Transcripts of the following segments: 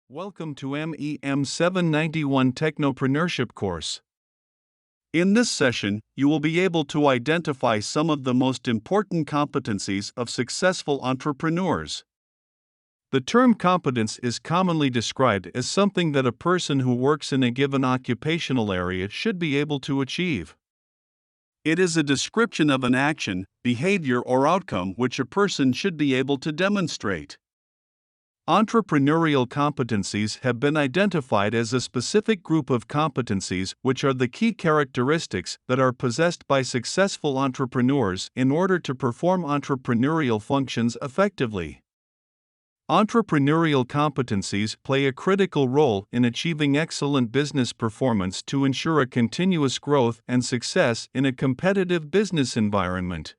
Welcome to MEM791 Technopreneurship course. In this session, you will be able to identify some of the most important competencies of successful entrepreneurs. The term competence is commonly described as something that a person who works in a given occupational area should be able to achieve. It is a description of an action, behavior, or outcome which a person should be able to demonstrate. Entrepreneurial competencies have been identified as a specific group of competencies which are the key characteristics that are possessed by successful entrepreneurs in order to perform entrepreneurial functions effectively. Entrepreneurial competencies play a critical role in achieving excellent business performance to ensure a continuous growth and success in a competitive business environment.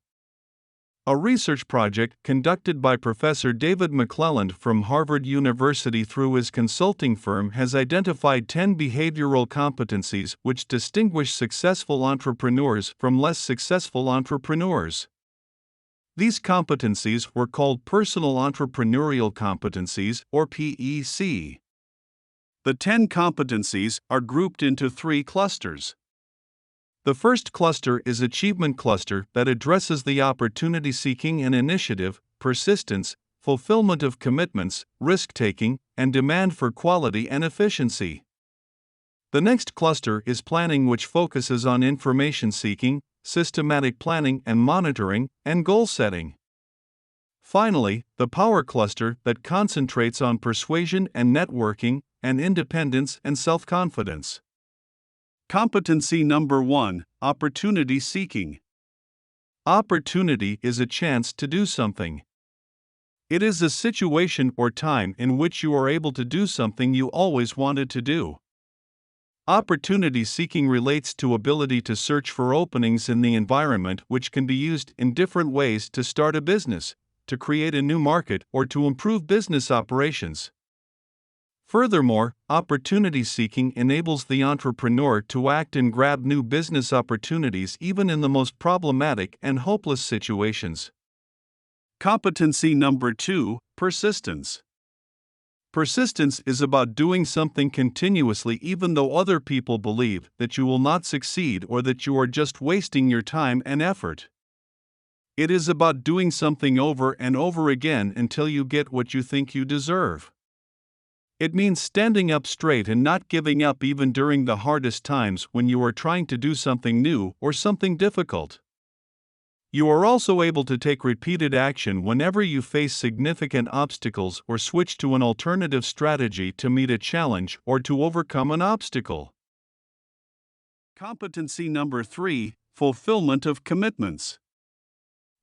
A research project conducted by Professor David McClelland from Harvard University through his consulting firm has identified 10 behavioral competencies which distinguish successful entrepreneurs from less successful entrepreneurs. These competencies were called personal entrepreneurial competencies, or PEC. The 10 competencies are grouped into 3 clusters. The first cluster is Achievement Cluster that addresses the opportunity seeking and initiative, persistence, fulfillment of commitments, risk-taking, and demand for quality and efficiency. The next cluster is Planning, which focuses on information seeking, systematic planning and monitoring, and goal setting. Finally, the Power Cluster that concentrates on persuasion and networking, and independence and self-confidence. Competency number 1, opportunity seeking. Opportunity is a chance to do something. It is a situation or time in which you are able to do something you always wanted to do. Opportunity seeking relates to ability to search for openings in the environment which can be used in different ways to start a business, to create a new market, or to improve business operations. Furthermore, opportunity seeking enables the entrepreneur to act and grab new business opportunities even in the most problematic and hopeless situations. Competency number 2, persistence. Persistence is about doing something continuously even though other people believe that you will not succeed or that you are just wasting your time and effort. It is about doing something over and over again until you get what you think you deserve. It means standing up straight and not giving up even during the hardest times when you are trying to do something new or something difficult. You are also able to take repeated action whenever you face significant obstacles or switch to an alternative strategy to meet a challenge or to overcome an obstacle. Competency number 3, fulfillment of commitments.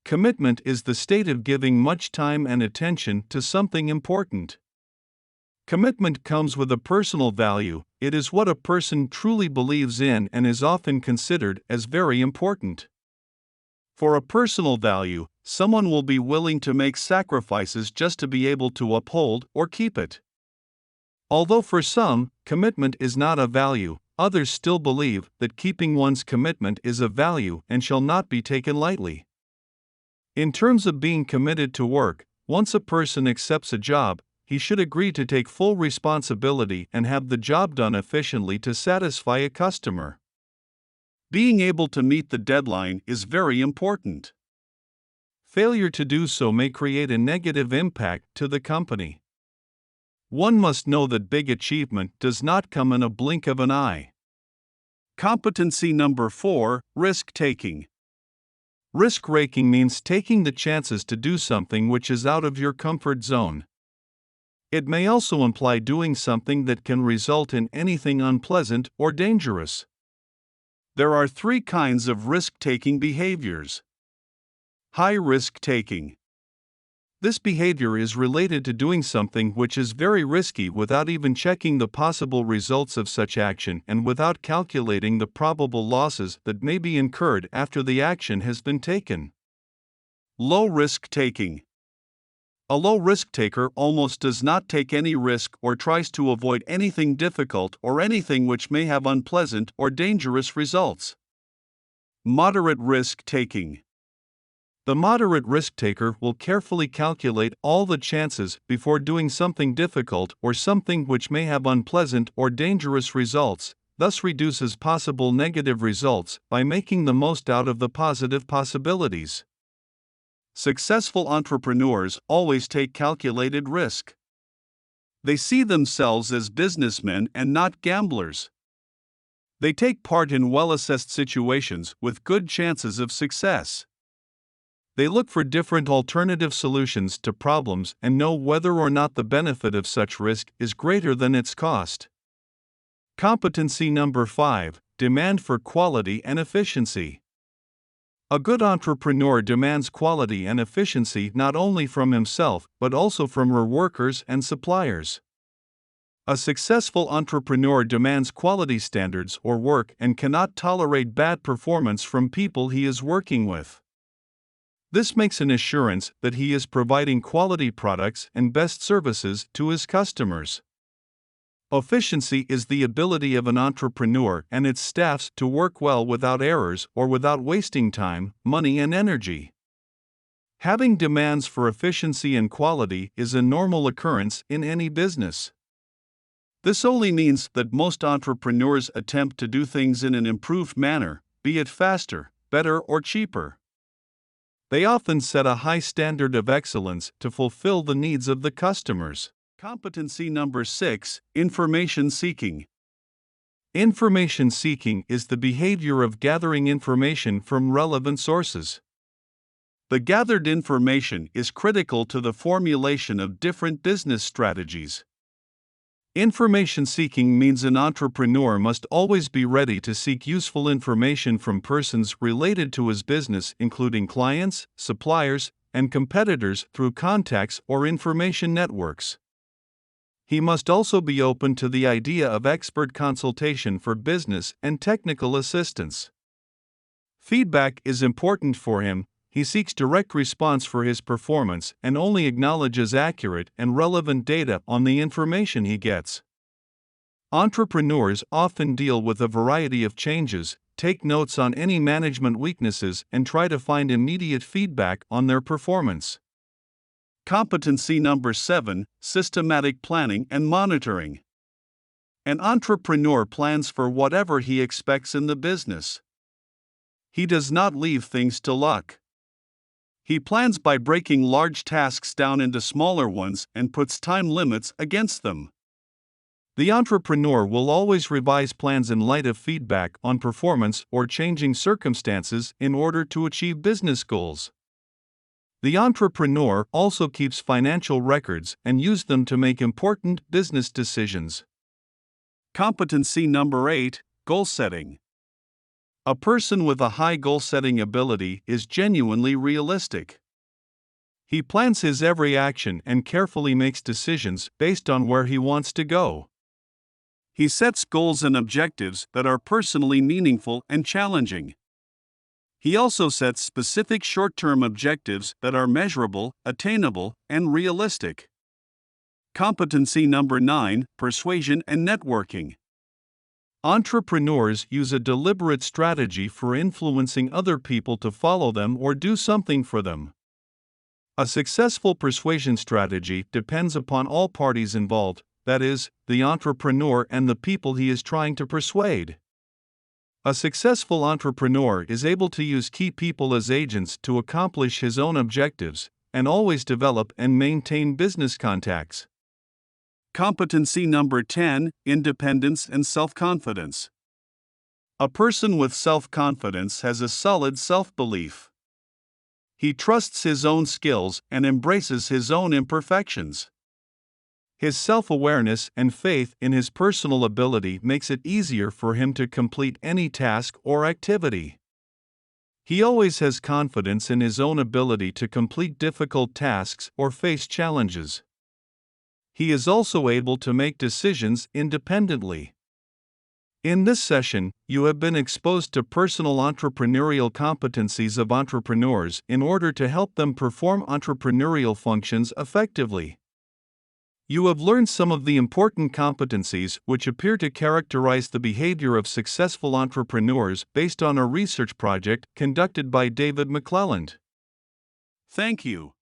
Commitment is the state of giving much time and attention to something important. Commitment comes with a personal value. It is what a person truly believes in and is often considered as very important. For a personal value, someone will be willing to make sacrifices just to be able to uphold or keep it. Although for some, commitment is not a value, others still believe that keeping one's commitment is a value and shall not be taken lightly. In terms of being committed to work, once a person accepts a job, he should agree to take full responsibility and have the job done efficiently to satisfy a customer. Being able to meet the deadline is very important. Failure to do so may create a negative impact to the company. One must know that big achievement does not come in a blink of an eye. Competency number 4, risk-taking. Risk-taking means taking the chances to do something which is out of your comfort zone. It may also imply doing something that can result in anything unpleasant or dangerous. There are 3 kinds of risk-taking behaviors. High risk-taking. This behavior is related to doing something which is very risky without even checking the possible results of such action and without calculating the probable losses that may be incurred after the action has been taken. Low risk-taking. A low risk taker almost does not take any risk or tries to avoid anything difficult or anything which may have unpleasant or dangerous results. Moderate risk taking. The moderate risk taker will carefully calculate all the chances before doing something difficult or something which may have unpleasant or dangerous results, thus reduces possible negative results by making the most out of the positive possibilities. Successful entrepreneurs always take calculated risk. They see themselves as businessmen and not gamblers. They take part in well-assessed situations with good chances of success. They look for different alternative solutions to problems and know whether or not the benefit of such risk is greater than its cost. Competency number 5: demand for quality and efficiency. A good entrepreneur demands quality and efficiency not only from himself but also from her workers and suppliers. A successful entrepreneur demands quality standards or work and cannot tolerate bad performance from people he is working with. This makes an assurance that he is providing quality products and best services to his customers. Efficiency is the ability of an entrepreneur and its staffs to work well without errors or without wasting time, money, and energy. Having demands for efficiency and quality is a normal occurrence in any business. This only means that most entrepreneurs attempt to do things in an improved manner, be it faster, better, or cheaper. They often set a high standard of excellence to fulfill the needs of the customers. Competency number 6: information seeking. Information seeking is the behavior of gathering information from relevant sources. The gathered information is critical to the formulation of different business strategies. Information seeking means an entrepreneur must always be ready to seek useful information from persons related to his business, including clients, suppliers, and competitors, through contacts or information networks. He must also be open to the idea of expert consultation for business and technical assistance. Feedback is important for him. He seeks direct response for his performance and only acknowledges accurate and relevant data on the information he gets. Entrepreneurs often deal with a variety of changes, take notes on any management weaknesses, and try to find immediate feedback on their performance. Competency number 7: systematic planning and monitoring. An entrepreneur plans for whatever he expects in the business. He does not leave things to luck. He plans by breaking large tasks down into smaller ones and puts time limits against them. The entrepreneur will always revise plans in light of feedback on performance or changing circumstances in order to achieve business goals. The entrepreneur also keeps financial records and uses them to make important business decisions. Competency number 8: goal setting. A person with a high goal-setting ability is genuinely realistic. He plans his every action and carefully makes decisions based on where he wants to go. He sets goals and objectives that are personally meaningful and challenging. He also sets specific short-term objectives that are measurable, attainable, and realistic. Competency number 9: persuasion and networking. Entrepreneurs use a deliberate strategy for influencing other people to follow them or do something for them. A successful persuasion strategy depends upon all parties involved, that is, the entrepreneur and the people he is trying to persuade. A successful entrepreneur is able to use key people as agents to accomplish his own objectives, and always develop and maintain business contacts. Competency number 10: independence and self-confidence. A person with self-confidence has a solid self-belief. He trusts his own skills and embraces his own imperfections. His self-awareness and faith in his personal ability makes it easier for him to complete any task or activity. He always has confidence in his own ability to complete difficult tasks or face challenges. He is also able to make decisions independently. In this session, you have been exposed to personal entrepreneurial competencies of entrepreneurs in order to help them perform entrepreneurial functions effectively. You have learned some of the important competencies which appear to characterize the behavior of successful entrepreneurs based on a research project conducted by David McClelland. Thank you.